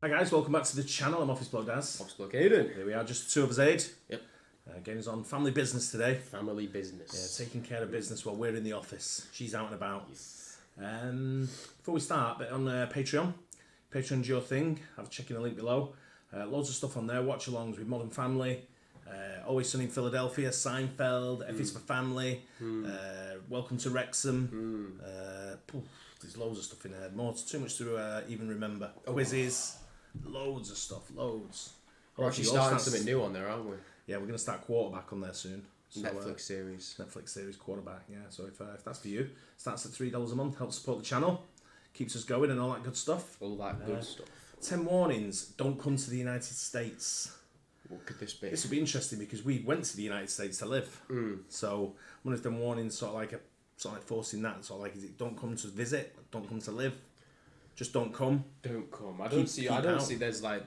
Hi guys, welcome back to the channel. I'm Office Bloke Daz. Office Bloke Aidan. Here we are, just the two of us, Aid. Yep. Getting us on family business today. Family business. Yeah, taking care of business while we're in the office. She's out and about. Yes. Before we start, on Patreon. Patreon's your thing. I've checked in the link below. Loads of stuff on there. Watch alongs with Modern Family. Always Sunny in Philadelphia. Seinfeld. F is for Family. Welcome to Wrexham. There's loads of stuff in there. Too much to even remember. Quizzes. Loads of stuff. Loads. We're actually starting something new on there, aren't we? Yeah, we're going to start Quarterback on there soon. So, Netflix series. Netflix series Quarterback, yeah. So if that's for you, starts at $3 a month, helps support the channel, keeps us going and all that good stuff. All that good stuff. 10 warnings, don't come to the United States. What could this be? This will be interesting because we went to the United States to live. So one of them warnings sort of like forcing that, sort of like, is it don't come to visit, don't come to live, just don't come. Don't come. I don't see there's like,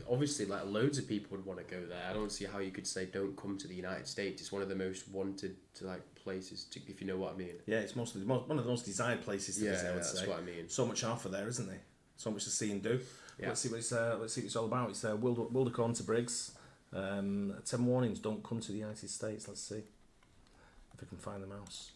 obviously like loads of people would want to go there. I don't see how you could say don't come to the United States. It's one of the most wanted to like places to, if you know what I mean. Yeah, it's one of the most desired places to visit, I would say. That's what I mean. So much offer there, isn't there? So much to see and do. Yeah. Let's see what it's all about. It's Wildercorn to Briggs. 10 warnings, don't come to the United States. Let's see if I can find the mouse.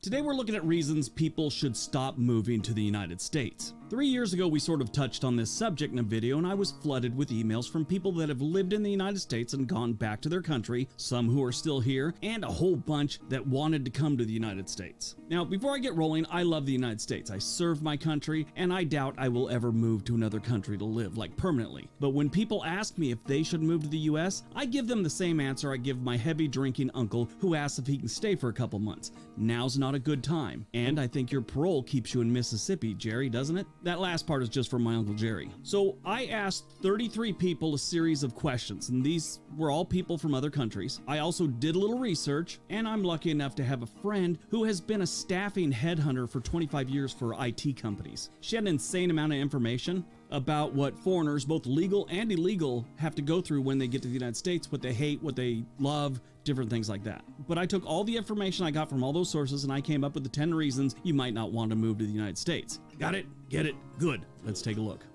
Today we're looking at reasons people should stop moving to the United States. 3 years ago we sort of touched on this subject in a video and I was flooded with emails from people that have lived in the United States and gone back to their country, some who are still here, and a whole bunch that wanted to come to the United States. Now before I get rolling, I love the United States. I serve my country and I doubt I will ever move to another country to live, like permanently. But when people ask me if they should move to the US, I give them the same answer I give my heavy drinking uncle who asks if he can stay for a couple months. Now's not a good time. And I think your parole keeps you in Mississippi, Jerry, doesn't it? That last part is just for my Uncle Jerry. So I asked 33 people a series of questions, and these were all people from other countries. I also did a little research, and I'm lucky enough to have a friend who has been a staffing headhunter for 25 years for IT companies. She had an insane amount of information about what foreigners, both legal and illegal, have to go through when they get to the United States, what they hate, what they love, different things like that. But I took all the information I got from all those sources and I came up with the 10 reasons you might not want to move to the United States. Got it? Get it? Good. Let's take a look.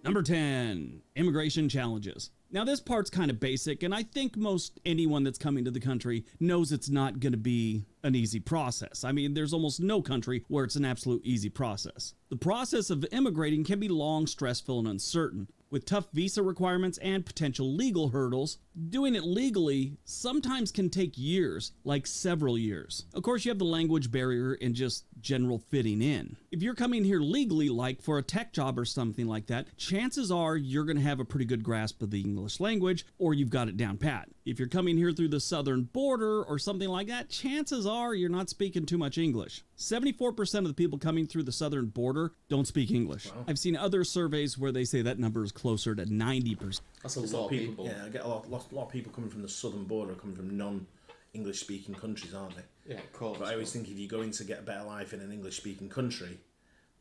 Number 10, immigration challenges. Now this part's kind of basic, and I think most anyone that's coming to the country knows it's not going to be an easy process. I mean, there's almost no country where it's an absolute easy process. The process of immigrating can be long, stressful, and uncertain. With tough visa requirements and potential legal hurdles, doing it legally sometimes can take years, like several years. Of course, you have the language barrier and just general fitting in. If you're coming here legally, like for a tech job or something like that, chances are you're going to have a pretty good grasp of the English language, or you've got it down pat. If you're coming here through the southern border or something like that, chances are you're not speaking too much English. 74% of the people coming through the southern border don't speak English. Wow. I've seen other surveys where they say that number is closer to 90%. That's a lot of people. Yeah, I get a lot of people coming from the southern border, coming from non-English speaking countries, aren't they? Yeah, of course. But I always think if you're going to get a better life in an English speaking country,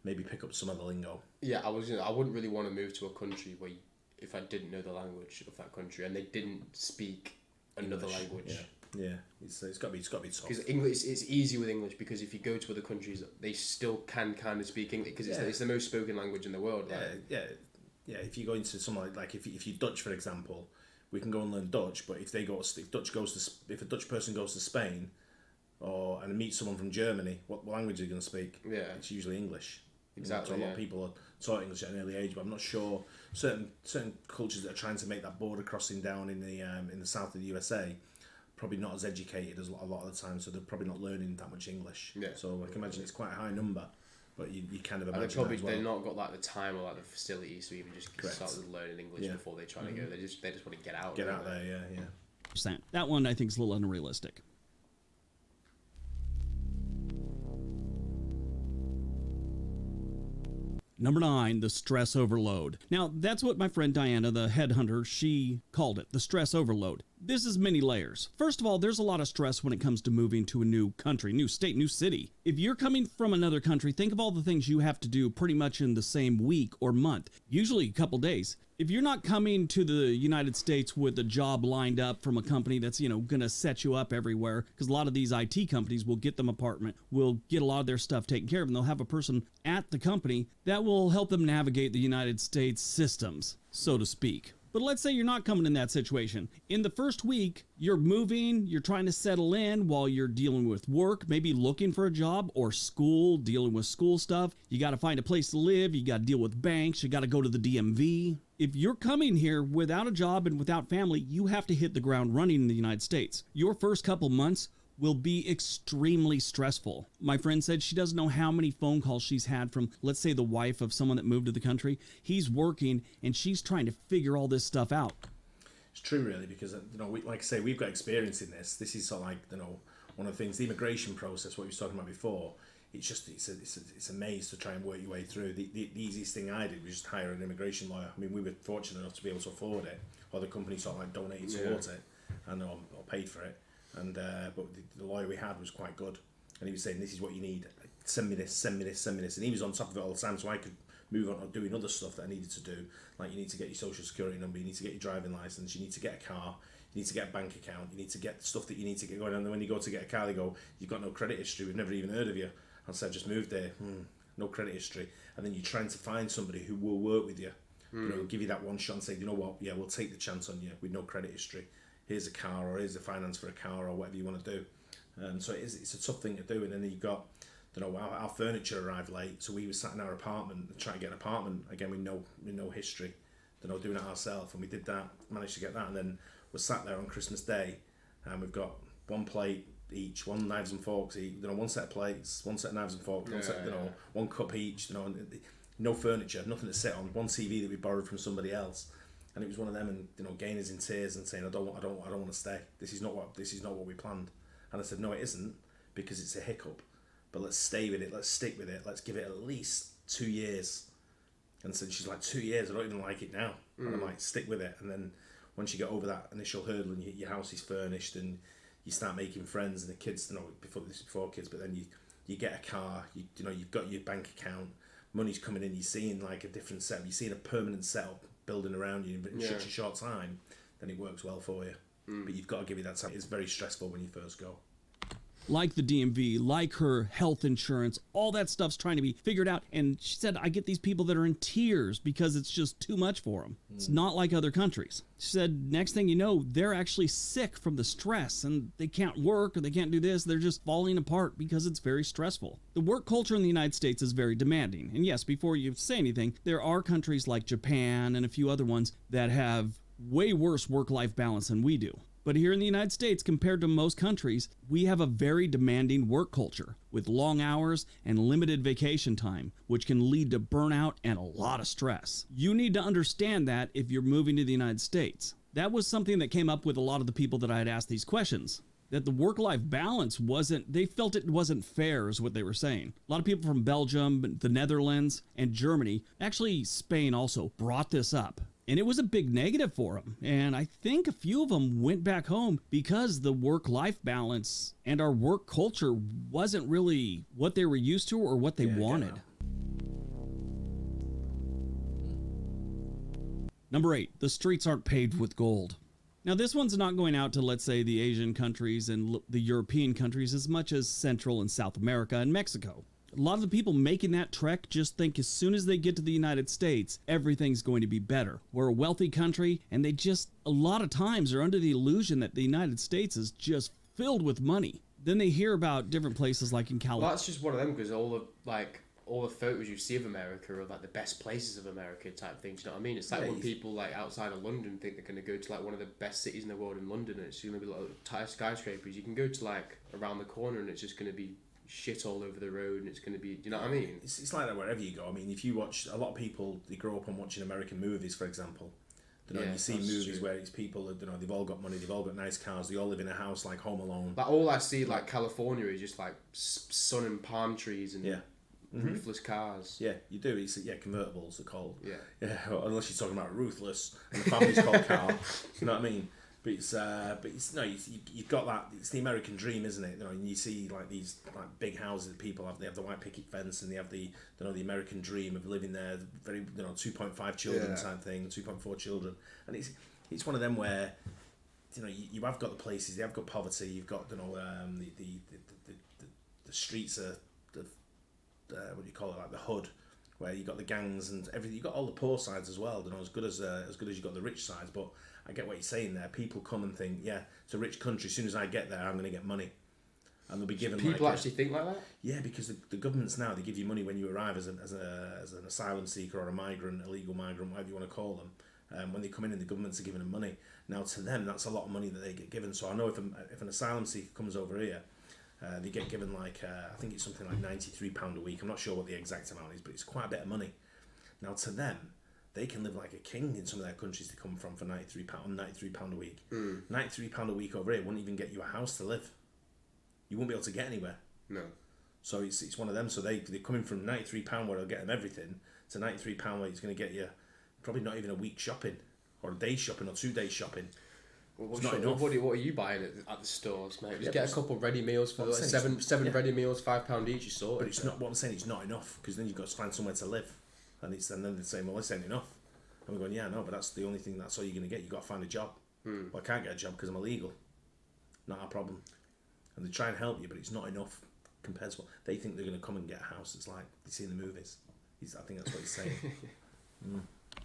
maybe pick up some of the lingo. Yeah, I wouldn't really want to move to a country where if I didn't know the language of that country and they didn't speak another language. Yeah, it's got to be tough. Because English, it's easy with English because if you go to other countries, they still can kind of speak English because it's the most spoken language in the world. Yeah. If you go into somewhere like if you're Dutch, for example, we can go and learn Dutch. But if a Dutch person goes to Spain, and meets someone from Germany, what language are you going to speak? Yeah, it's usually English. Exactly. So a lot of people are taught English at an early age, but I'm not sure certain cultures that are trying to make that border crossing down in the south of the USA. Probably not as educated as a lot of the time, so they're probably not learning that much English. Yeah. So I can imagine it's quite a high number, but you kind of imagine that as well. They've not got like the time or like the facilities to even just start learning English before they try to go. They just want to get out. Get out there, yeah. That one I think is a little unrealistic. Number 9, the stress overload. Now, that's what my friend Diana, the headhunter, she called it, the stress overload. This is many layers. First of all, there's a lot of stress when it comes to moving to a new country, new state, new city. If you're coming from another country, think of all the things you have to do pretty much in the same week or month, usually a couple days. If you're not coming to the United States with a job lined up from a company that's, going to set you up everywhere, because a lot of these IT companies will get them apartment, will get a lot of their stuff taken care of, and they'll have a person at the company that will help them navigate the United States systems, so to speak. But let's say you're not coming in that situation. In the first week, you're moving, you're trying to settle in while you're dealing with work, maybe looking for a job or school, dealing with school stuff. You got to find a place to live. You got to deal with banks. You got to go to the DMV. If you're coming here without a job and without family, you have to hit the ground running in the United States. Your first couple months will be extremely stressful. My friend said she doesn't know how many phone calls she's had from, let's say, the wife of someone that moved to the country. He's working and she's trying to figure all this stuff out. It's true, really, because like I say, we've got experience in this. This is sort of like one of the things, the immigration process, what we were talking about before. It's a maze to try and work your way through. The easiest thing I did was just hire an immigration lawyer. I mean, we were fortunate enough to be able to afford it, or the company sort of like donated towards it, and or paid for it. And but the lawyer we had was quite good, and he was saying, this is what you need, send me this, send me this, send me this, and he was on top of it all the time, so I could move on doing other stuff that I needed to do, like you need to get your social security number, you need to get your driving license, you need to get a car, you need to get a bank account, you need to get stuff that you need to get going on. And then when you go to get a car, they go, you've got no credit history, we've never even heard of you. I said, just moved there, no credit history. And then you're trying to find somebody who will work with you, give you that one shot and say, you know what, yeah, we'll take the chance on you with no credit history. Here's a car, or here's the finance for a car, or whatever you want to do. So it's a tough thing to do. And then you got, our furniture arrived late, so we were sat in our apartment trying to get an apartment again with no history. Doing it ourselves, and we did that, managed to get that, and then we're sat there on Christmas Day, and we've got one plate each, one knives and forks each, one set of plates, one set of knives and forks, one cup each, no furniture, nothing to sit on, one TV that we borrowed from somebody else. And it was one of them, and Gainer's in tears and saying, I don't want to stay. This is not what we planned. And I said, no, it isn't, because it's a hiccup. But let's stay with it. Let's stick with it. Let's give it at least 2 years. And so she's like, 2 years. I don't even like it now. And I'm like, stick with it. And then once you get over that initial hurdle and your house is furnished and you start making friends and the kids, before kids, but then you get a car. You've got your bank account. Money's coming in. You're seeing like a different setup. You're seeing a permanent setup building around you in such a short time, then it works well for you. But you've got to give it that time. It's very stressful when you first go. Like the DMV, like her health insurance, all that stuff's trying to be figured out. And she said, I get these people that are in tears because it's just too much for them. It's not like other countries. She said, next thing you know, they're actually sick from the stress and they can't work or they can't do this. They're just falling apart because it's very stressful. The work culture in the United States is very demanding. And yes, before you say anything, there are countries like Japan and a few other ones that have way worse work-life balance than we do. But here in the United States, compared to most countries, we have a very demanding work culture with long hours and limited vacation time, which can lead to burnout and a lot of stress. You need to understand that if you're moving to the United States. That was something that came up with a lot of the people that I had asked these questions. That the work-life balance they felt it wasn't fair is what they were saying. A lot of people from Belgium, the Netherlands, and Germany, actually Spain also, brought this up. And it was a big negative for them. And I think a few of them went back home because the work-life balance and our work culture wasn't really what they were used to or what they wanted. Number 8, the streets aren't paved with gold. Now this one's not going out to, let's say, the Asian countries and the European countries as much as Central and South America and Mexico. A lot of the people making that trek just think as soon as they get to the United States, everything's going to be better. We're a wealthy country, and they just, a lot of times, are under the illusion that the United States is just filled with money. Then they hear about different places like in California. Well, that's just one of them, because all the photos you see of America are like the best places of America type things. You know what I mean? It's like when people like outside of London think they're going to go to like one of the best cities in the world in London, and it's going to be like skyscrapers. You can go to like around the corner, and it's just going to be shit all over the road, and it's going to be, you know what I mean? It's like that wherever you go. I mean, if you watch, a lot of people, they grow up on watching American movies, for example. You see movies where it's people that, they've all got money, they've all got nice cars, they all live in a house like Home Alone. Like all I see, like California, is just like sun and palm trees and ruthless cars. Yeah, you do. It's convertibles are called. Yeah. Unless you're talking about ruthless and the family's called car. You know what I mean? But you've got that. It's the American dream, isn't it? You know, and you see like these like big houses that people have. They have the white picket fence, and they have the the American dream of living there. Very 2.5 children type thing, 2.4 children, and it's one of them where you have got the places. They have got poverty. You've got the streets are what do you call it, like the hood, where you got the gangs and everything. You got all the poor sides as well. As good as you got the rich sides, but. I get what you're saying there. People come and think, yeah, it's a rich country. As soon as I get there, I'm going to get money. And they'll be given people actually think like that? Yeah, because the governments now, they give you money when you arrive as an asylum seeker or a migrant, illegal migrant, whatever you want to call them. When they come in, the governments are giving them money. Now, to them, that's a lot of money that they get given. So I know if an asylum seeker comes over here, they get given like, I think it's something like £93 a week. I'm not sure what the exact amount is, but it's quite a bit of money. Now, to them, they can live like a king in some of their countries they come from for £93 a week. £93 a week over here wouldn't even get you a house to live. You won't be able to get anywhere. No. So it's one of them. So they're coming from £93 where they'll get them everything to £93 where it's going to get you probably not even a week shopping or a day shopping or 2 days shopping. Well, what are you buying at the stores, mate? Just get a couple of ready meals for like seven ready meals, £5 each. You sort. But it's not what I'm saying. It's not enough because then you've got to find somewhere to live. And then they're saying, well, this ain't enough. And we're going, yeah, no, but that's the only thing, that's all you're going to get. You've got to find a job. Well, I can't get a job because I'm illegal. Not our problem. And they try and help you, but it's not enough compared to what they think they're going to come and get a house. It's like you see in the movies. I think that's what he's saying.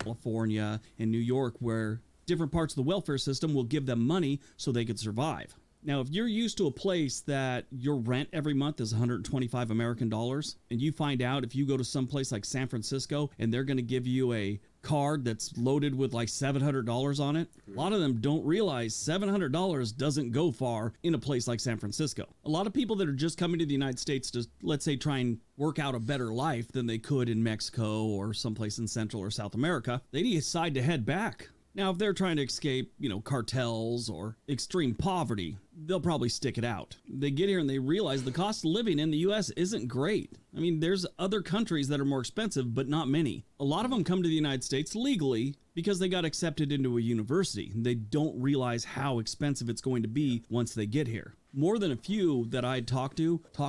California and New York, where different parts of the welfare system will give them money so they could survive. Now, if you're used to a place that your rent every month is 125 American dollars, and you find out if you go to some place like San Francisco and they're going to give you a card that's loaded with like $700 on it, a lot of them don't realize $700 doesn't go far in a place like San Francisco. A lot of people that are just coming to the United States to, let's say, try and work out a better life than they could in Mexico or someplace in Central or South America, they decide to head back. Now, if they're trying to escape, cartels or extreme poverty, they'll probably stick it out. They get here and they realize the cost of living in the U.S. isn't great. I mean, there's other countries that are more expensive, but not many. A lot of them come to the United States legally because they got accepted into a university. They don't realize how expensive it's going to be once they get here. More than a few that I talked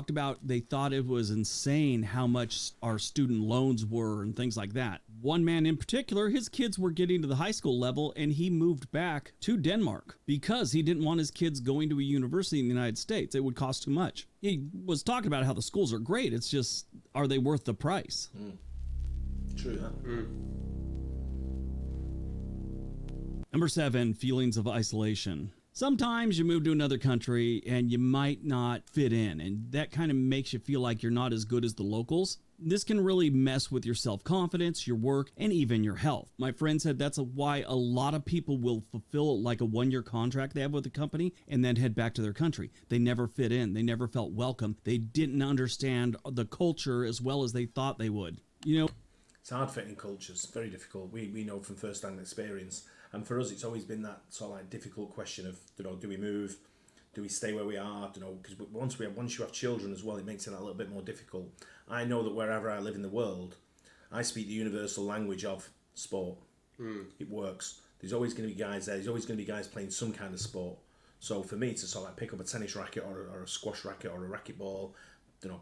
about they thought it was insane how much our student loans were and things like that. One man in particular, his kids were getting to the high school level and he moved back to Denmark because he didn't want his kids going to a university in the United States. It would cost too much. He was talking about how the schools are great. It's just, are they worth the price? True that. Number 7, feelings of isolation. Sometimes you move to another country and you might not fit in, and that kind of makes you feel like you're not as good as the locals. This can really mess with your self-confidence, your work, and even your health. My friend said that's why a lot of people will fulfill like a 1-year contract they have with a company and then head back to their country. They never fit in. They never felt welcome. They didn't understand the culture as well as they thought they would. It's hard fitting cultures. Very difficult. We know from first-hand experience. And for us, it's always been that sort of like difficult question of, do we move? Do we stay where we are? Because once you have children as well, it makes it a little bit more difficult. I know that wherever I live in the world, I speak the universal language of sport. It works. There's always going to be guys there. There's always going to be guys playing some kind of sport. So for me to sort of like pick up a tennis racket or a squash racket or a racquetball,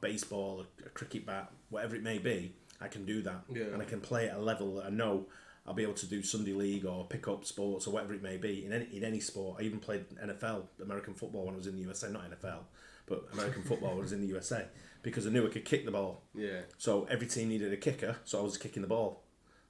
baseball, a cricket bat, whatever it may be, I can do that. Yeah. And I can play at a level that I know I'll be able to do Sunday league or pick up sports or whatever it may be in any sport. I even played NFL, American football when I was in the USA, not NFL, but American football when I was in the USA because I knew I could kick the ball. Yeah. So every team needed a kicker, so I was kicking the ball.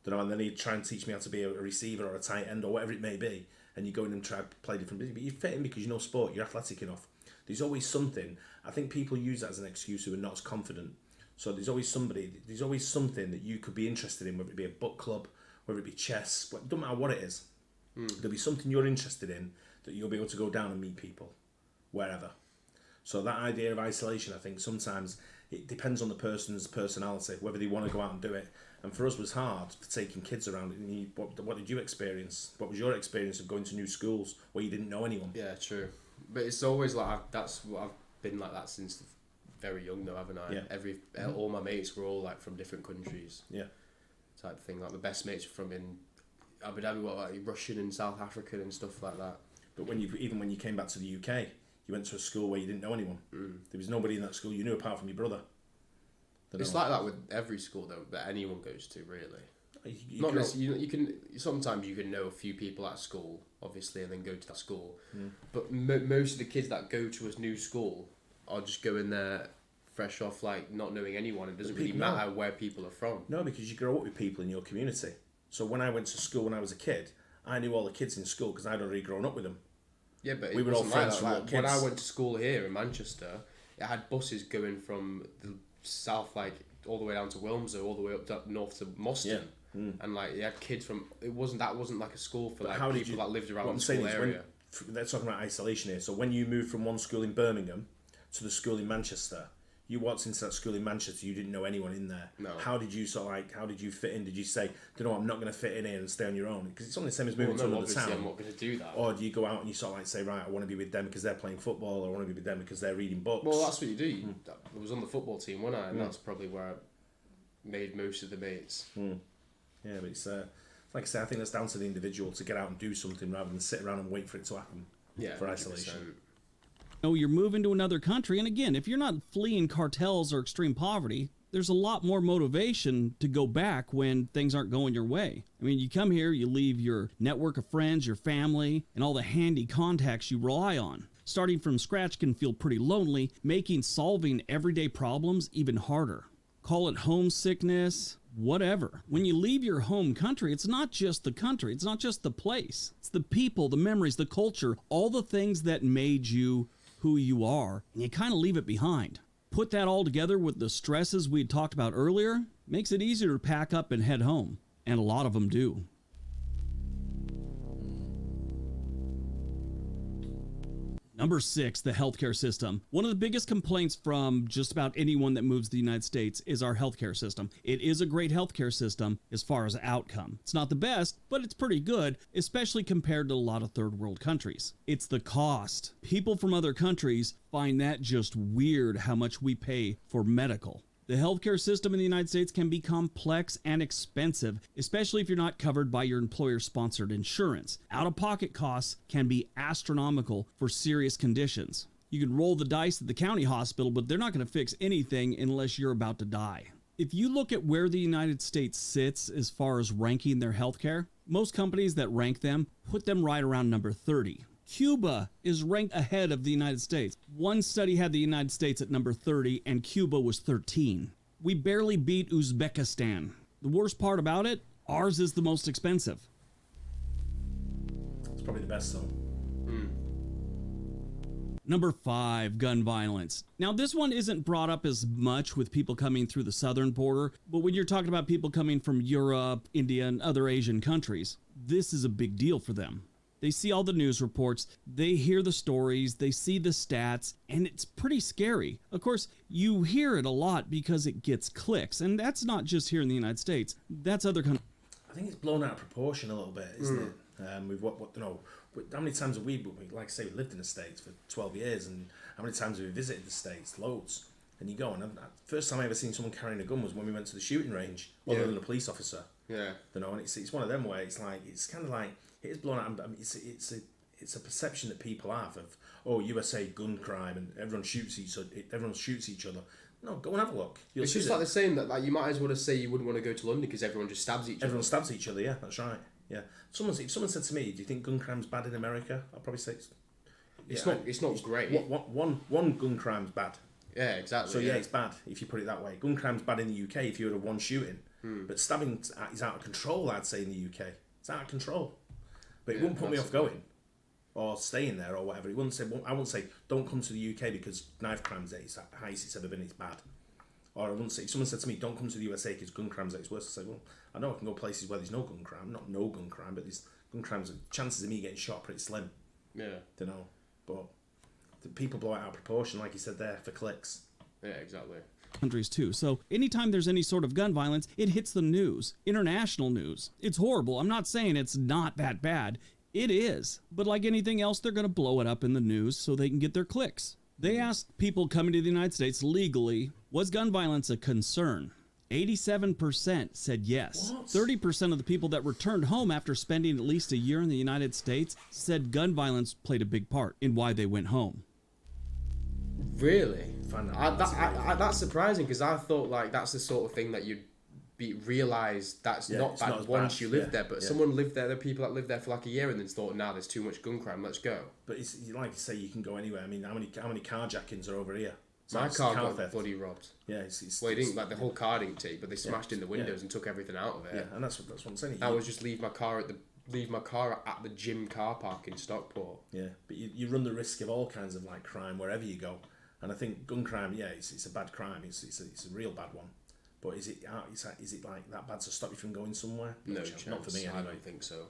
And then he'd try and teach me how to be a receiver or a tight end or whatever it may be. And you go in and try to play different positions, but you fit in because you know sport, you're athletic enough. There's always something. I think people use that as an excuse who are not as confident. So there's always something that you could be interested in, whether it be a book club, whether it be chess, it doesn't matter what it is. There'll be something you're interested in that you'll be able to go down and meet people, wherever. So that idea of isolation, I think sometimes it depends on the person's personality, whether they want to go out and do it. And for us, it was hard for taking kids around. What did you experience? What was your experience of going to new schools where you didn't know anyone? Yeah, true. But it's always like, that's what I've been like that since very young though, haven't I? Yeah. All my mates were all like from different countries. Yeah. Type of thing. Like my best mates were from in Abu Dhabi, like Russian and South African and stuff like that. But even when you came back to the UK, you went to a school where you didn't know anyone. There was nobody in that school you knew apart from your brother. It's like that with every school though that anyone goes to, really. You Sometimes you can know a few people at school, obviously, and then go to that school. But most of the kids that go to a new school are just going there fresh off, like not knowing anyone. It doesn't really matter where people are from. No, because you grow up with people in your community. So when I went to school when I was a kid, I knew all the kids in school because I'd already grown up with them. Yeah, but we were all friends from little like, kids. when I went to school here in Manchester, it had buses going from the south, like all the way down to Wilmslow, all the way up north to Moston. And like you had kids from that wasn't like a school for like people that lived around the school area. They're talking about isolation here. So when you moved from one school in Birmingham to the school in Manchester, you walked into that school in Manchester, you didn't know anyone in there. No. How did you fit in? Did you say, I'm not going to fit in here and stay on your own? Because it's only the same as moving to another town. I'm not going to do that. Or do you go out and you sort of like say, right, I want to be with them because they're playing football, or I want to be with them because they're reading books? Well, that's what you do. I was on the football team, wasn't I? And that's probably where I made most of the mates. Yeah, but it's like I say, I think that's down to the individual to get out and do something rather than sit around and wait for it to happen. Yeah, for isolation. 100%. You're moving to another country, and again, if you're not fleeing cartels or extreme poverty, there's a lot more motivation to go back when things aren't going your way. I mean, you come here, you leave your network of friends, your family, and all the handy contacts you rely on. Starting from scratch can feel pretty lonely, making solving everyday problems even harder. Call it homesickness, whatever. When you leave your home country, it's not just the country, it's not just the place. It's the people, the memories, the culture, all the things that made you who you are, and you kind of leave it behind. Put that all together with the stresses we had talked about earlier, makes it easier to pack up and head home. And a lot of them do. Number 6, the healthcare system. One of the biggest complaints from just about anyone that moves to the United States is our healthcare system. It is a great healthcare system as far as outcome. It's not the best, but it's pretty good, especially compared to a lot of third world countries. It's the cost. People from other countries find that just weird how much we pay for medical. The healthcare system in the United States can be complex and expensive, especially if you're not covered by your employer-sponsored insurance. Out-of-pocket costs can be astronomical for serious conditions. You can roll the dice at the county hospital, but they're not going to fix anything unless you're about to die. If you look at where the United States sits as far as ranking their healthcare, most companies that rank them put them right around number 30. Cuba is ranked ahead of the United States. One study had the United States at number 30 and Cuba was 13. We barely beat Uzbekistan. The worst part about it, ours is the most expensive. It's probably the best though. Number 5, gun violence. Now this one isn't brought up as much with people coming through the southern border, but when you're talking about people coming from Europe, India, and other Asian countries, this is a big deal for them. They see all the news reports, they hear the stories, they see the stats, and it's pretty scary. Of course, you hear it a lot because it gets clicks, and that's not just here in the United States, that's other countries. I think it's blown out of proportion a little bit, isn't it? With how many times have we, like I say, we lived in the States for 12 years, and how many times have we visited the States? Loads. And you go, and first time I ever seen someone carrying a gun was when we went to the shooting range, other than a police officer. Yeah. And it's one of them where it's kind of like, it is blown out. I mean, it's a perception that people have of USA gun crime and everyone shoots each other. No, go and have a look. It's just like the same that like you might as well say you wouldn't want to go to London because everyone just stabs each other. Everyone stabs each other. Yeah, that's right. Yeah. If someone said to me, "Do you think gun crime's bad in America?" I'll probably say it's not great. One gun crime's bad. Yeah, exactly. So yeah, it's bad if you put it that way. Gun crime's bad in the UK if you had a one shooting, but stabbing is out of control. I'd say in the UK, it's out of control. But it wouldn't put me off going or staying there or whatever. I wouldn't say don't come to the UK because knife crime's at its highest it's ever been. It's bad. Or I wouldn't say, if someone said to me, don't come to the USA because gun crime's at its worst, I'd say, well, I know I can go places where there's no gun crime. Not no gun crime, but there's gun crimes. Chances of me getting shot are pretty slim. Yeah. Don't know. But the people blow it out of proportion, like you said there, for clicks. Yeah, exactly. Countries too. So anytime there's any sort of gun violence, it hits the news, international news. It's horrible. I'm not saying it's not that bad. It is. But like anything else, they're going to blow it up in the news so they can get their clicks. They asked people coming to the United States legally, was gun violence a concern? 87% said yes. What? 30% of the people that returned home after spending at least a year in the United States said gun violence played a big part in why they went home. Really? That's That's surprising, because I thought like that's the sort of thing that you'd realise that's not it's bad not as once bad. you live Yeah, there. But yeah. someone lived there. There are people that lived there for like a year and then thought, "Now there's too much gun crime. Let's go." But it's like you say, you can go anywhere. I mean, how many carjackings are over here? My It's car got theft. bloody robbed. Yeah, it's Well, he didn't, like the whole car didn't take, but they smashed in the windows yeah. and took everything out of it. Yeah, and that's what I'm saying. I was just leave my car at the gym car park in Stockport. Yeah, but you run the risk of all kinds of like crime wherever you go, and I think gun crime, yeah, it's a bad crime. It's a real bad one. But is it like that bad to stop you from going somewhere? No chance. chance. Not for me anyway. I don't think so.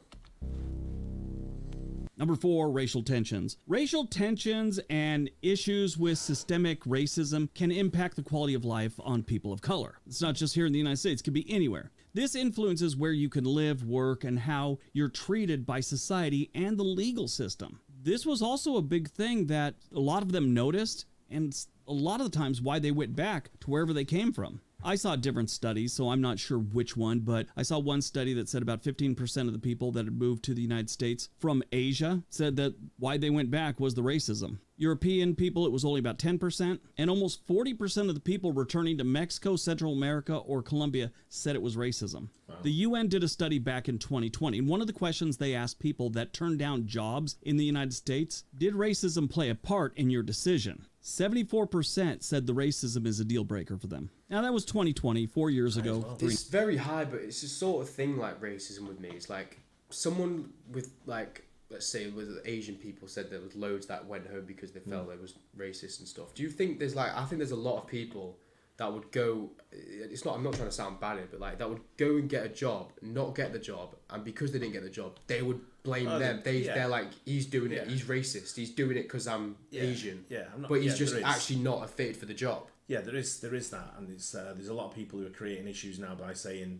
Number 4, racial tensions. Racial tensions and issues with systemic racism can impact the quality of life on people of color. It's not just here in the United States, it could be anywhere. This influences where you can live, work, and how you're treated by society and the legal system. This was also a big thing that a lot of them noticed, and a lot of the times why they went back to wherever they came from. I saw different studies, so I'm not sure which one, but I saw one study that said about 15% of the people that had moved to the United States from Asia said that why they went back was the racism. European people, it was only about 10%, and almost 40% of the people returning to Mexico, Central America, or Colombia said it was racism. Wow. The UN did a study back in 2020, and one of the questions they asked people that turned down jobs in the United States, did racism play a part in your decision? 74% said the racism is a deal breaker for them. Now that was 2020, 4 years ago. Well. It's very high, but it's the sort of thing like racism with me. It's like someone with like, let's say with Asian people said there was loads that went home because they felt it was racist and stuff. Do you think there's like, I think there's a lot of people that would go, it's not, I'm not trying to sound bad here, but like that would go and get a job, not get the job, and because they didn't get the job, they would blame them. They're like, he's doing it, he's racist, he's doing it because I'm Asian. Yeah, I'm not, but he's just actually not a fit for the job. Yeah, there is that, and there's a lot of people who are creating issues now by saying,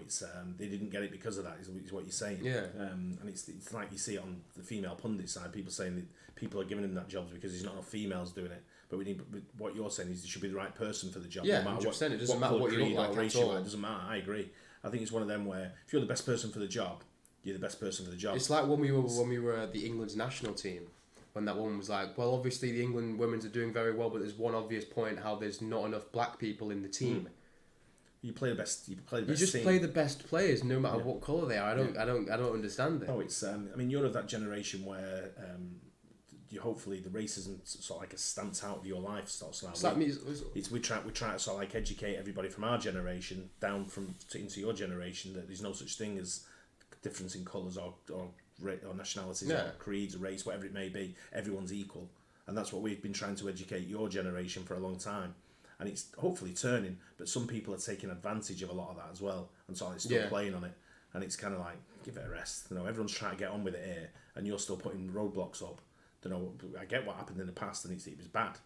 it's they didn't get it because of that. Is what you're saying. Yeah. And it's like you see it on the female pundit side, people saying that people are giving him that job because there's not enough females doing it. But what you're saying is there should be the right person for the job. Yeah, no matter 100%. It doesn't matter what you look like at all. It doesn't matter. I agree. I think it's one of them where if you're the best person for the job, you're the best person for the job. It's like when we were the England's national team. When that woman was like, well, obviously the England women's are doing very well, but there's one obvious point how there's not enough black people in the team. You play the best. You just team. play the best players, no matter what colour they are. I don't understand it. Oh, it's. I mean, you're of that generation where you hopefully the racism sort of like stamps out of your life. Sort of we try to sort of like educate everybody from our generation down into your generation that there's no such thing as difference in colours or nationalities or creeds, race, whatever it may be. Everyone's equal, and that's what we've been trying to educate your generation for a long time. And it's hopefully turning, but some people are taking advantage of a lot of that as well, and so it's still playing on it. And it's kind of like, give it a rest. Everyone's trying to get on with it here, and you're still putting roadblocks up. I get what happened in the past, and it was bad,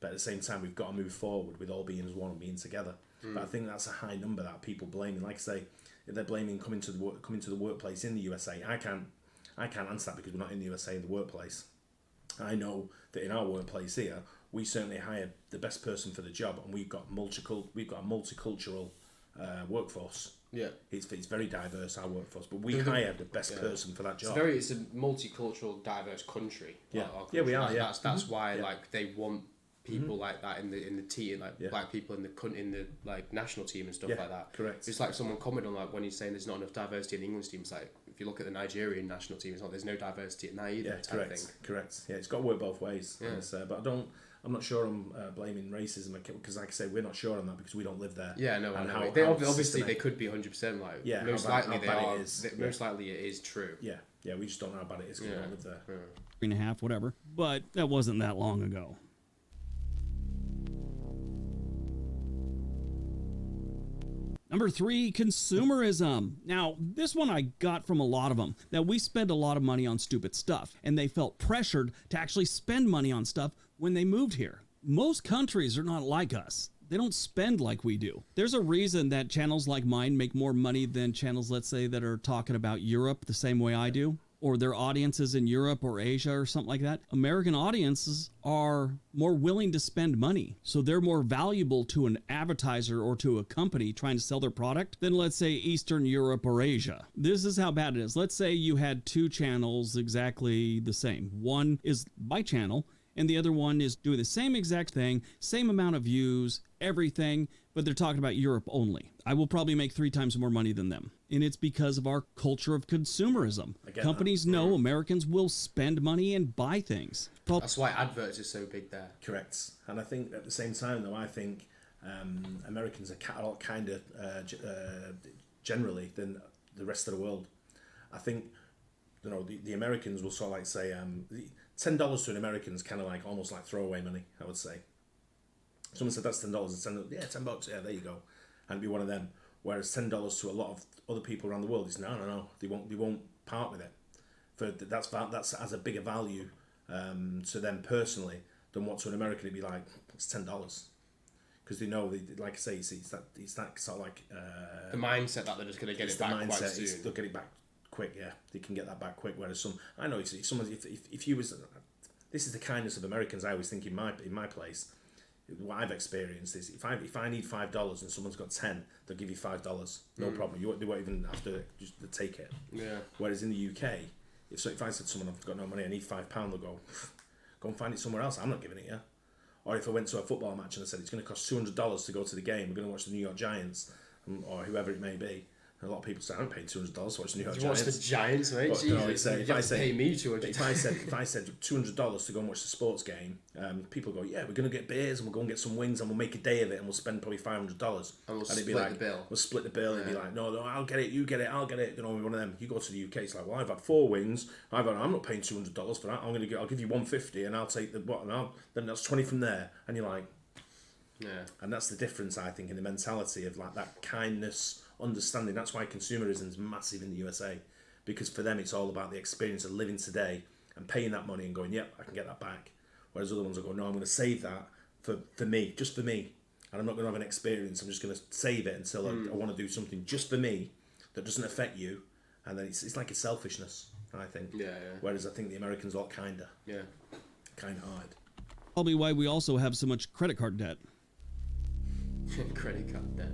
but at the same time, we've got to move forward with all being as one and being together. But I think that's a high number that people blaming. Like I say, if they're blaming coming to the workplace in the USA, I can't answer that because we're not in the USA in the workplace. I know that in our workplace here, we certainly hired the best person for the job, and we've got a multicultural workforce. Yeah, it's very diverse, our workforce, but we hired the best person for that job. It's a multicultural, diverse country. Yeah, our country. We are. That's why like they want people like that in the team, like black people in the like national team and stuff like that. Correct. It's like someone commented on like when he's saying there's not enough diversity in the England team. It's like if you look at the Nigerian national team, it's not there's no diversity in that either. Yeah, correct. Yeah, it's got to work both ways. Yeah. But I'm not sure I'm blaming racism because, like I say, we're not sure on that because we don't live there. Yeah, no, and obviously they could be 100% like. Yeah, most likely they are. Most likely it is true. Yeah, we just don't know how bad it is because we don't live there. 3.5, whatever. But that wasn't that long ago. Number 3, consumerism. Now, this one I got from a lot of them, that we spend a lot of money on stupid stuff, and they felt pressured to actually spend money on stuff when they moved here. Most countries are not like us. They don't spend like we do. There's a reason that channels like mine make more money than channels, let's say, that are talking about Europe the same way I do. or their audiences in Europe or Asia or something like that, American audiences are more willing to spend money. So they're more valuable to an advertiser or to a company trying to sell their product than, let's say, Eastern Europe or Asia. This is how bad it is. Let's say you had two channels exactly the same. One is my channel, and the other one is doing the same exact thing, same amount of views, everything, but they're talking about Europe only. I will probably make 3 times more money than them. And it's because of our culture of consumerism. Companies know Americans will spend money and buy things. That's why adverts are so big there. Correct. And I think at the same time, though, I think Americans are a lot kinder generally than the rest of the world. I think, you know, the Americans will sort of like say, $10 to an American is kind of like almost like throwaway money, I would say. Someone said that's $10, it's $10, yeah, $10, yeah, there you go. And it'd be one of them. Whereas $10 to a lot of other people around the world is no, they won't part with it. That's as a bigger value to them personally than what to an American it'd be like it's $10, because they know, like I say, it's that sort of like the mindset that they're just going to get it back quite soon. They'll get it back quick, yeah. They can get that back quick. Whereas if you was, this is the kindness of Americans. I always think in my place. What I've experienced is if I need $5 and someone's got 10, they'll give you $5, no problem. They won't even have to just take it. Yeah. Whereas in the UK, if I said to someone I've got no money, I need £5, they'll go and find it somewhere else. I'm not giving it you. Or if I went to a football match and I said it's going to cost $200 to go to the game, we're going to watch the New York Giants or whoever it may be. And a lot of people say, I don't pay $200 to watch the New York Giants. You watch the Giants, mate? But, no, if I say, pay me $200. If I said $200 to go and watch the sports game, people go, yeah, we're going to get beers and we'll go and get some wings and we'll make a day of it and we'll spend probably $500. And it'd be like, the bill. We'll split the bill. Yeah. It'd be like, no, I'll get it, you get it, I'll get it. You know, one of them. You go to the UK, it's like, well, I've had 4 wings. I'm not paying $200 for that. I'll give you $150 and I'll take the what, and then that's 20 from there. And you're like, yeah. And that's the difference, I think, in the mentality of like that kindness, understanding. That's why consumerism is massive in the USA, because for them it's all about the experience of living today and paying that money and going, yep, I can get that back. Whereas other ones will go, no, I'm going to save that for me, just for me, and I'm not going to have an experience. I'm just going to save it until I want to do something just for me that doesn't affect you, and then it's like a selfishness, I think. Yeah. Whereas I think the Americans are a lot kinder. Yeah. Kind-hearted. Probably why we also have so much credit card debt. Credit card debt.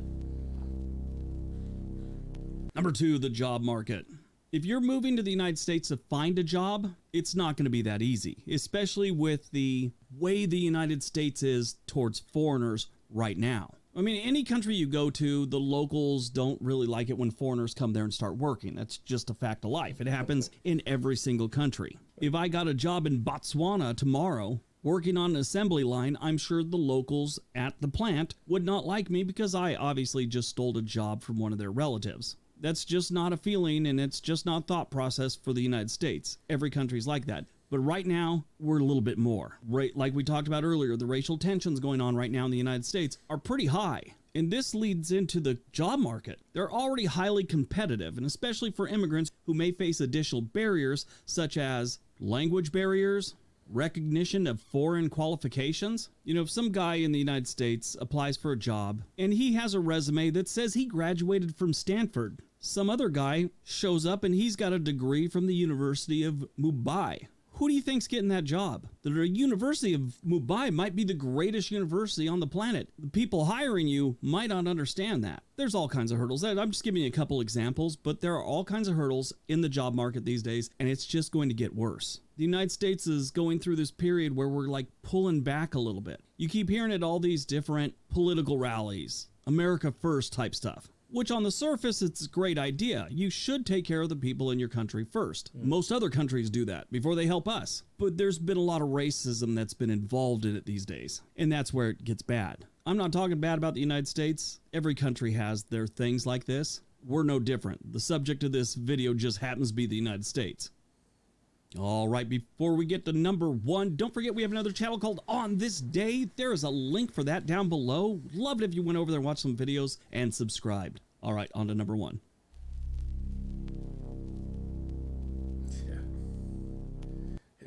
Number 2, the job market. If you're moving to the United States to find a job, it's not going to be that easy, especially with the way the United States is towards foreigners right now. I mean, any country you go to, the locals don't really like it when foreigners come there and start working. That's just a fact of life. It happens in every single country. If I got a job in Botswana tomorrow, working on an assembly line, I'm sure the locals at the plant would not like me because I obviously just stole a job from one of their relatives. That's just not a feeling, and it's just not thought process for the United States. Every country's like that. But right now, we're a little bit more. Right, like we talked about earlier, the racial tensions going on right now in the United States are pretty high. And this leads into the job market. They're already highly competitive, and especially for immigrants who may face additional barriers such as language barriers, recognition of foreign qualifications. You know, if some guy in the United States applies for a job and he has a resume that says he graduated from Stanford, some other guy shows up and he's got a degree from the University of Mumbai. Who do you think's getting that job? The University of Mumbai might be the greatest university on the planet. The people hiring you might not understand that. There's all kinds of hurdles. I'm just giving you a couple examples, but there are all kinds of hurdles in the job market these days, and it's just going to get worse. The United States is going through this period where we're like pulling back a little bit. You keep hearing at all these different political rallies, America First type stuff. Which on the surface, it's a great idea. You should take care of the people in your country first. Most other countries do that before they help us. But there's been a lot of racism that's been involved in it these days. And that's where it gets bad. I'm not talking bad about the United States. Every country has their things like this. We're no different. The subject of this video just happens to be the United States. All right, before we get to number 1, don't forget we have another channel called On This Day. There is a link for that down below. Love it if you went over there and watched some videos and subscribed. All right, on to number 1.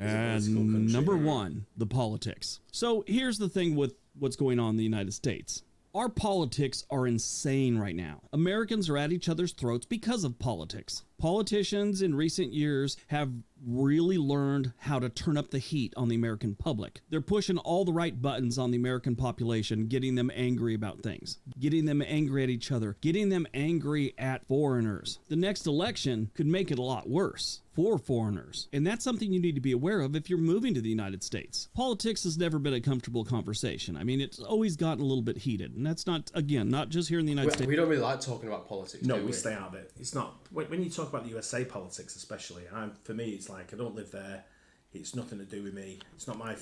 And number 1, the politics. So here's the thing with what's going on in the United States. Our politics are insane right now. Americans are at each other's throats because of politics. Politicians in recent years have really learned how to turn up the heat on the American public. They're pushing all the right buttons on the American population, getting them angry about things, getting them angry at each other, getting them angry at foreigners. The next election could make it a lot worse for foreigners. And that's something you need to be aware of if you're moving to the United States. Politics has never been a comfortable conversation. I mean, it's always gotten a little bit heated. And that's not, again, not just here in the United States. We don't really like talking about politics, No, do we stay out of it. It's not, when you talk about the USA politics especially, for me it's like, I don't live there. It's nothing to do with me. It's not my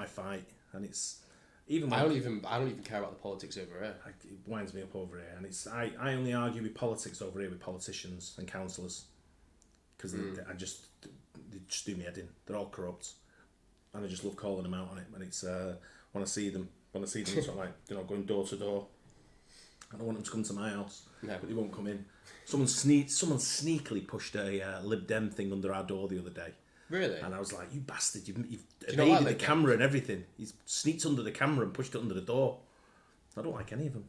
fight. And it's, even I don't even care about the politics over here. It winds me up over here. And it's, I only argue with politics over here with politicians and councillors. Because they just do me head in. They're all corrupt, and I just love calling them out on it. And it's when I see them, sort of like going door to door. I don't want them to come to my house, but they won't come in. Someone sneakily pushed a Lib Dem thing under our door the other day. Really? And I was like, "You bastard! You've evaded the camera and everything. He's sneaked under the camera and pushed it under the door." I don't like any of them.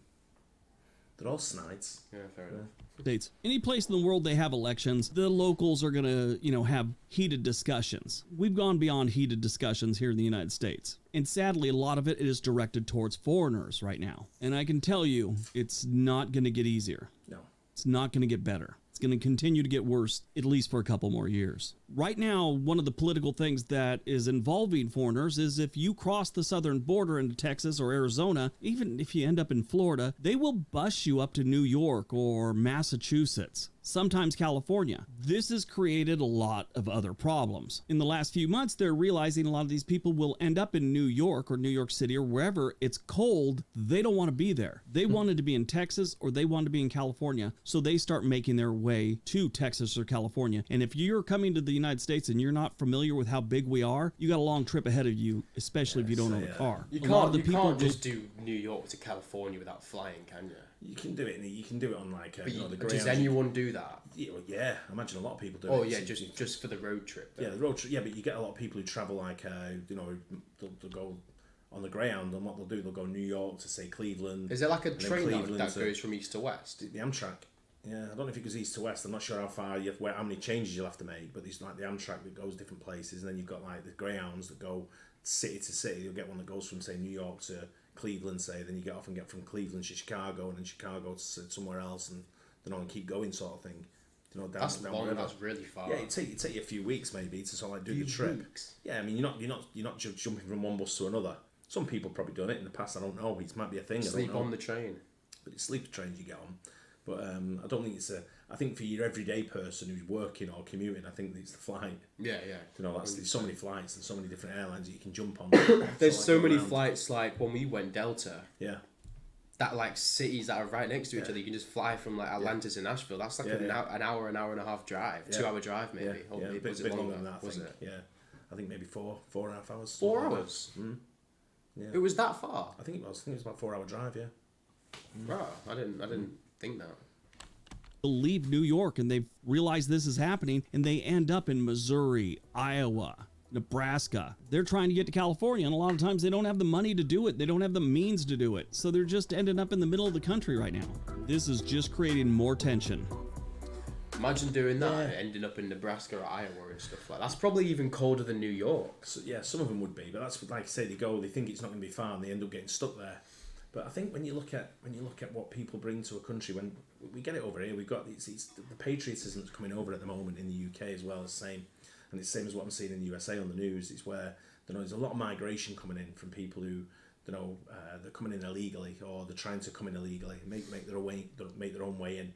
They're all snides. Yeah, fair enough. States. Any place in the world they have elections, the locals are going to, have heated discussions. We've gone beyond heated discussions here in the United States. And sadly, a lot of it is directed towards foreigners right now. And I can tell you, it's not going to get easier. No. It's not going to get better. It's going to continue to get worse, at least for a couple more years. Right now, one of the political things that is involving foreigners is if you cross the southern border into Texas or Arizona, even if you end up in Florida, they will bus you up to New York or Massachusetts, sometimes California. This has created a lot of other problems. In the last few months, they're realizing a lot of these people will end up in New York or New York City or wherever it's cold. They don't want to be there. They wanted to be in Texas or they wanted to be in California, so they start making their way to Texas or California. And if you're coming to the United States and you're not familiar with how big we are, you got a long trip ahead of you, especially if you don't own a car. You can't just do New York to California without flying, can you? You can do it. You can do it on like the Greyhound. Does anyone do that? Yeah, I imagine a lot of people do. Oh yeah, just for the road trip. Though. Yeah, the road trip. Yeah, but you get a lot of people who travel like they'll go on the Greyhound, and what they'll do, they'll go New York to say Cleveland. Is there like a train that goes from east to west? The Amtrak. Yeah, I don't know if it goes east to west. I'm not sure how far how many changes you'll have to make, but there's like the Amtrak that goes different places, and then you've got like the Greyhounds that go city to city. You'll get one that goes from say New York to Cleveland, say, then you get off and get from Cleveland to Chicago, and then Chicago to somewhere else, and and keep going, sort of thing. That's long. That's really far. Yeah, it take you a few weeks maybe to sort of like do the trip. Weeks. Yeah, I mean you're not just jumping from one bus to another. Some people probably done it in the past. I don't know. It might be a thing. Sleep on the train. But it's sleeper trains you get on. But I don't think it's I think for your everyday person who's working or commuting, I think it's the flight. Yeah. There's so many flights and so many different airlines that you can jump on. There's so many flights. Like when we went Delta. Yeah. That like cities that are right next to each other, you can just fly from like Atlanta to Nashville. That's like an hour and a half drive, 2 hour drive maybe. Yeah, a bit longer than that. Was it? Yeah, I think maybe 4.5 hours. 4 hours. Yeah. It was that far. I think it was. I think it was about 4 hour drive. Yeah. Wow, I didn't think that. Leave New York and they've realized this is happening and they end up in Missouri, Iowa, Nebraska. They're trying to get to California and a lot of times they don't have the money to do it. They don't have the means to do it. So they're just ending up in the middle of the country right now. This is just creating more tension. Imagine doing that and ending up in Nebraska or Iowa and stuff like that. That's probably even colder than New York. So, yeah, some of them would be, but that's like I say, they think it's not going to be far and they end up getting stuck there. But I think when you look at what people bring to a country, when we get it over here, we've got it's the patriotism that's coming over at the moment in the UK as well. Is the same, and it's the same as what I'm seeing in the USA on the news. It's where there's a lot of migration coming in from people who they're coming in illegally or they're trying to come in illegally, make their own way in,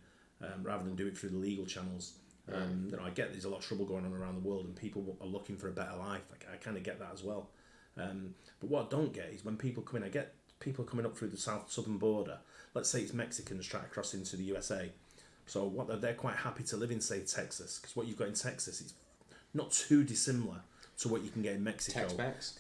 rather than do it through the legal channels. I get there's a lot of trouble going on around the world and people are looking for a better life. I kind of get that as well. But what I don't get is when people come in, I get people coming up through the southern border. Let's say it's Mexicans trying to cross into the USA. So they're quite happy to live in, say, Texas, because what you've got in Texas is not too dissimilar to what you can get in Mexico. Tex-Mex.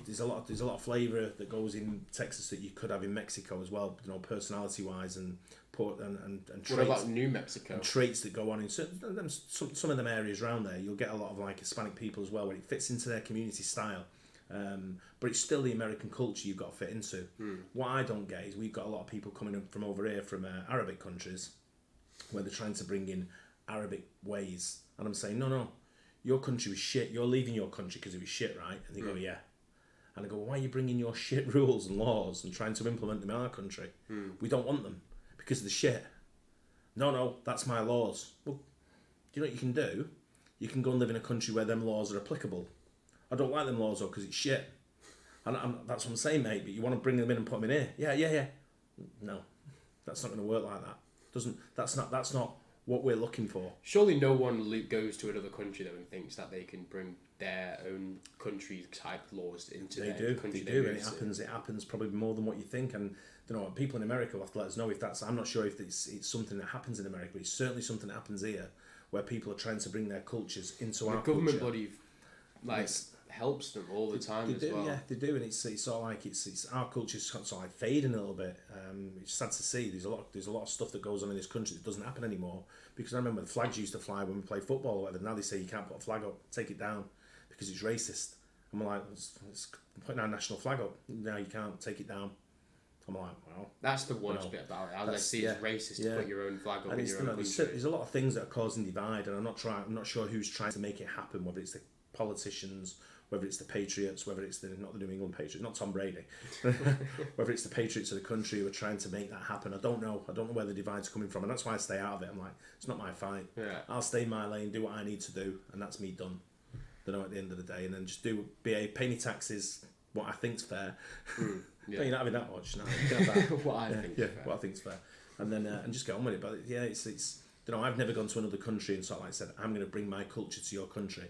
There's a lot of flavour that goes in Texas that you could have in Mexico as well. Personality wise and traits. What about New Mexico? And traits that go on in some of them areas around there. You'll get a lot of like Hispanic people as well, where it fits into their community style. But it's still the American culture you've got to fit into. What I don't get is we've got a lot of people coming in from over here from Arabic countries where they're trying to bring in Arabic ways. And I'm saying, no, your country was shit. You're leaving your country because it was shit, right? And they go, yeah. And I go, well, why are you bringing your shit rules and laws and trying to implement them in our country? We don't want them because of the shit. No, that's my laws. Well, do you know what you can do? You can go and live in a country where them laws are applicable. I don't like them laws though because it's shit. And that's what I'm saying, mate. But you want to bring them in and put them in here? Yeah. No, that's not going to work like that. That's not what we're looking for. Surely no one goes to another country though and thinks that they can bring their own country type laws into their country. They do, and it happens probably more than what you think. And you know, people in America will have to let us know if that's. I'm not sure if it's something that happens in America, but it's certainly something that happens here, where people are trying to bring their cultures into our culture. The government body, helps them all the time as well. Yeah, they do, and it's sort of like it's our culture's sort of like fading a little bit. It's sad to see. There's a lot of stuff that goes on in this country that doesn't happen anymore. Because I remember the flags used to fly when we played football or whatever. Now they say you can't put a flag up, take it down, because it's racist. I'm like, it's putting our national flag up. Now you can't take it down. I'm like, well, that's the worst bit about it. I see it's racist to put your own flag up in your own country. There's a lot of things that are causing divide, and I'm not sure who's trying to make it happen. Whether it's the politicians, whether it's the Patriots, whether it's not the New England Patriots, not Tom Brady, whether it's the Patriots of the country who are trying to make that happen. I don't know where the divide's coming from, and that's why I stay out of it. I'm like, it's not my fight. Yeah. I'll stay in my lane, do what I need to do, and that's me done. You know, at the end of the day, and then just pay me taxes, what I think's fair. Yeah. You're not having that much. No, you can have that. What I think. Yeah, what I think's fair, and then and just get on with it. But yeah, it's you know, I've never gone to another country and sort of like said, I'm going to bring my culture to your country.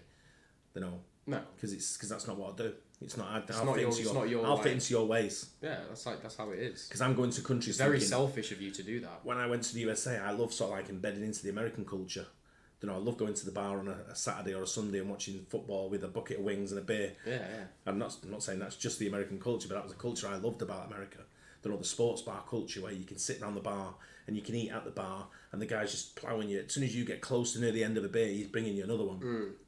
You know, no, because that's not what I do. It's not. I'll fit into your ways. Yeah, that's how it is. Because I'm going to countries. It's very selfish of you to do that. When I went to the USA, I love sort of like embedding into the American culture. You know, I love going to the bar on a Saturday or a Sunday and watching football with a bucket of wings and a beer. Yeah. I'm not saying that's just the American culture, but that was a culture I loved about America. You know, the sports bar culture where you can sit down the bar and you can eat at the bar and the guy's just ploughing you. As soon as you get close to near the end of a beer, he's bringing you another one.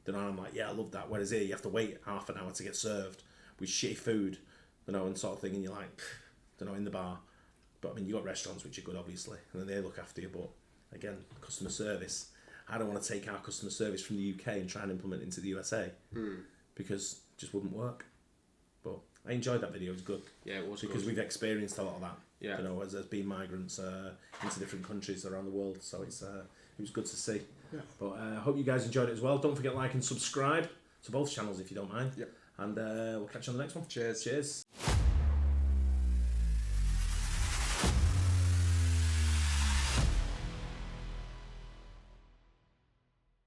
You know, I'm like, yeah, I love that. Whereas here, you have to wait half an hour to get served with shitty food, you know, and sort of thing, and you're like, you know, in the bar. But I mean, you got restaurants which are good, obviously, and then they look after you. But again, customer service. I don't want to take our customer service from the UK and try and implement it into the USA because it just wouldn't work. But I enjoyed that video. It was good. Yeah, it was because good. we've experienced a lot of that. Yeah. You know, as being migrants into different countries around the world. So it was good to see. Yeah. But I hope you guys enjoyed it as well. Don't forget to like and subscribe to both channels if you don't mind. Yep. And we'll catch you on the next one. Cheers. Cheers.